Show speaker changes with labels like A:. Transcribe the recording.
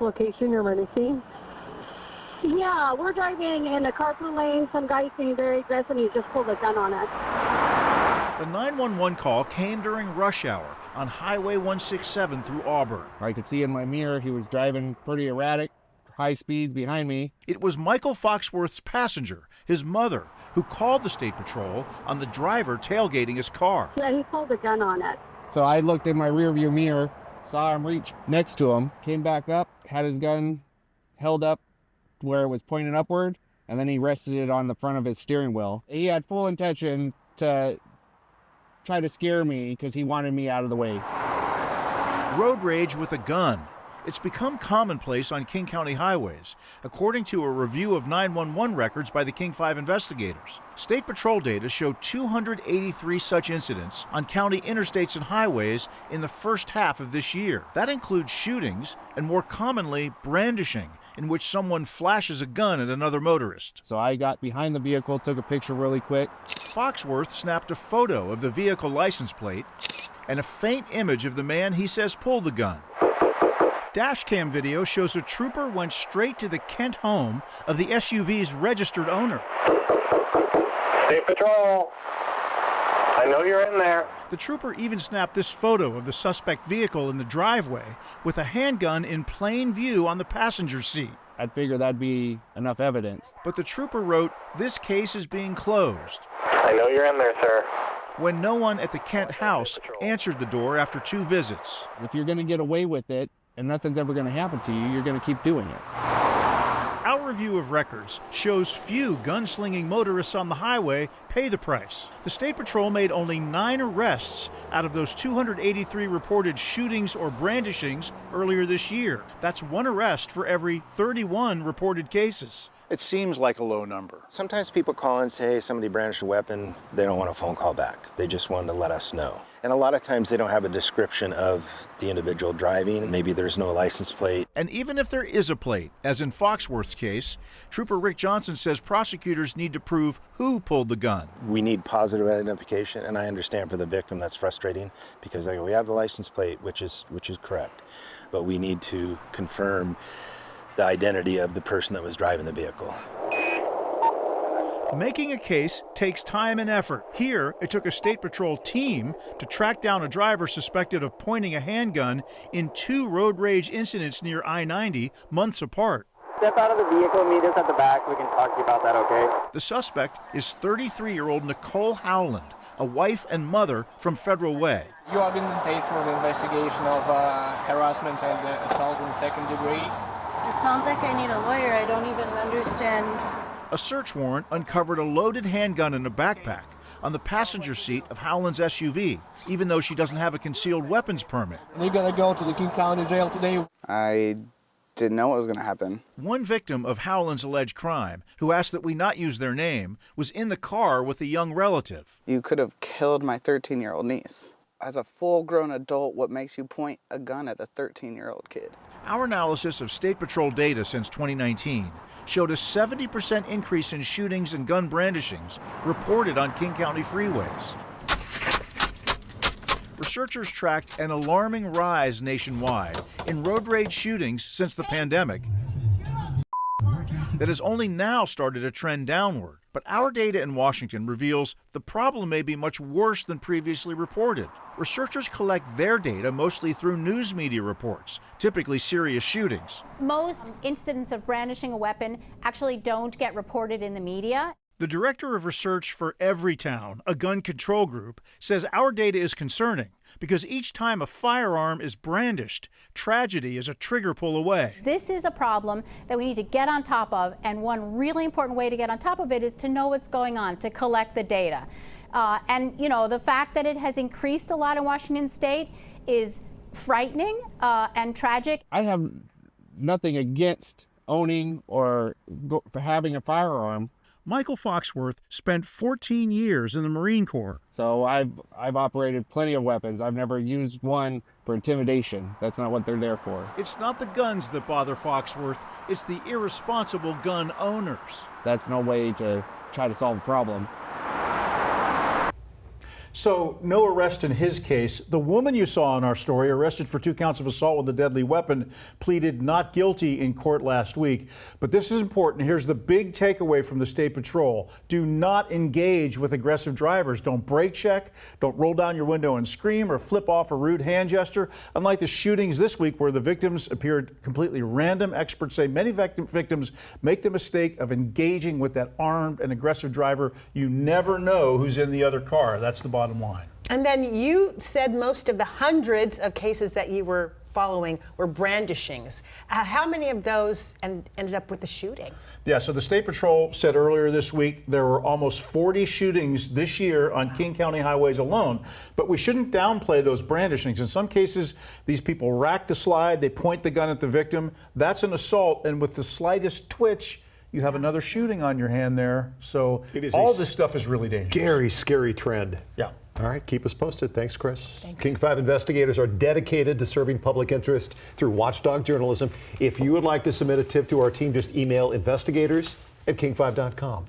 A: location you're menacing?
B: Yeah, we're driving in the carpool lane. Some guy's being very aggressive and he just pulled a gun on us.
C: The 911 call came during rush hour on Highway 167 through Auburn.
D: I could see in my mirror he was driving pretty erratic, high speeds behind me.
C: It was Michael Foxworth's passenger, his mother, who called the State Patrol on the driver tailgating his car.
B: Yeah, he pulled a gun on us.
D: So I looked in my rearview mirror, saw him reach next to him, came back up, had his gun held up where it was pointing upward, and then he rested it on the front of his steering wheel. He had full intention to try to scare me because he wanted me out of the way.
C: Road rage with a gun. It's become commonplace on King County highways, according to a review of 911 records by the King 5 investigators. State Patrol data show 283 such incidents on county interstates and highways in the first half of this year. That includes shootings and, more commonly, brandishing, in which someone flashes a gun at another motorist.
D: So I got behind the vehicle, took a picture really quick.
C: Foxworth snapped a photo of the vehicle license plate and a faint image of the man he says pulled the gun. Dashcam video shows a trooper went straight to the Kent home of the SUV's registered owner.
E: State Patrol, I know you're in there.
C: The trooper even snapped this photo of the suspect vehicle in the driveway with a handgun in plain view on the passenger seat.
D: I'd figure that'd be enough evidence.
C: But the trooper wrote, "This case is being closed."
E: I know you're in there, sir.
C: When no one at the Kent house answered the door after 2 visits.
D: If you're going to get away with it and nothing's ever going to happen to you, you're going to keep doing it.
C: Our review of records shows few gunslinging motorists on the highway pay the price. The State Patrol made only 9 arrests out of those 283 reported shootings or brandishings earlier this year. That's 1 arrest for every 31 reported cases. It seems like a low number.
F: Sometimes people call and say somebody brandished a weapon. They don't want a phone call back. They just want to let us know. And a lot of times they don't have a description of the individual driving. Maybe there's no license plate.
C: And even if there is a plate, as in Foxworth's case, Trooper Rick Johnson says prosecutors need to prove who pulled the gun.
F: We need positive identification, and I understand for the victim that's frustrating because we have the license plate, which is correct, but we need to confirm the identity of the person that was driving the vehicle.
C: Making a case takes time and effort. Here, it took a State Patrol team to track down a driver suspected of pointing a handgun in 2 road rage incidents near I-90 months apart.
G: Step out of the vehicle, meet us at the back. We can talk to you about that, okay?
C: The suspect is 33-year-old Nicole Howland, a wife and mother from Federal Way.
H: You have been detained for the investigation of harassment and assault in 2nd degree.
I: It sounds like I need a lawyer. I don't even understand.
C: A search warrant uncovered a loaded handgun in a backpack on the passenger seat of Howland's SUV, even though she doesn't have a concealed weapons permit.
H: We're gonna go to the King County Jail today.
J: I didn't know what was gonna happen.
C: One victim of Howland's alleged crime, who asked that we not use their name, was in the car with a young relative.
J: You could have killed my 13-year-old niece. As a full-grown adult, what makes you point a gun at a 13-year-old kid?
C: Our analysis of State Patrol data since 2019 showed a 70% increase in shootings and gun brandishings reported on King County freeways. Researchers tracked an alarming rise nationwide in road rage shootings since the pandemic that has only now started a trend downward. But our data in Washington reveals the problem may be much worse than previously reported. Researchers collect their data mostly through news media reports, typically serious shootings.
K: Most incidents of brandishing a weapon actually don't get reported in the media.
C: The director of research for Everytown, a gun control group, says our data is concerning because each time a firearm is brandished, tragedy is a trigger pull away.
K: This is a problem that we need to get on top of, and one really important way to get on top of it is to know what's going on, to collect the data. And you know, the fact that it has increased a lot in Washington State is frightening and tragic.
D: I have nothing against owning or for having a firearm.
C: Michael Foxworth spent 14 years in the Marine Corps.
D: So I've operated plenty of weapons. I've never used one for intimidation. That's not what they're there for.
C: It's not the guns that bother Foxworth, it's the irresponsible gun owners.
D: That's no way to try to solve a problem.
C: So no arrest in his case. The woman you saw in our story, arrested for 2 counts of assault with a deadly weapon, pleaded not guilty in court last week. But this is important. Here's the big takeaway from the State Patrol. Do not engage with aggressive drivers. Don't brake check. Don't roll down your window and scream or flip off a rude hand gesture. Unlike the shootings this week where the victims appeared completely random, experts say many victims make the mistake of engaging with that armed and aggressive driver. You never know who's in the other car. That's the bottom line.
A: And then you said most of the hundreds of cases that you were following were brandishings. How many of those ended up with a shooting?
C: Yeah, so the State Patrol said earlier this week there were almost 40 shootings this year on King County highways alone. But we shouldn't downplay those brandishings. In some cases, these people rack the slide, they point the gun at the victim. That's an assault, and with the slightest twitch, you have another shooting on your hand there. So all this stuff is really dangerous.
L: Scary trend.
C: Yeah.
L: All right, keep us posted. Thanks, Chris.
A: Thanks.
L: King 5 investigators are dedicated to serving public interest through watchdog journalism. If you would like to submit a tip to our team, just email investigators@king5.com.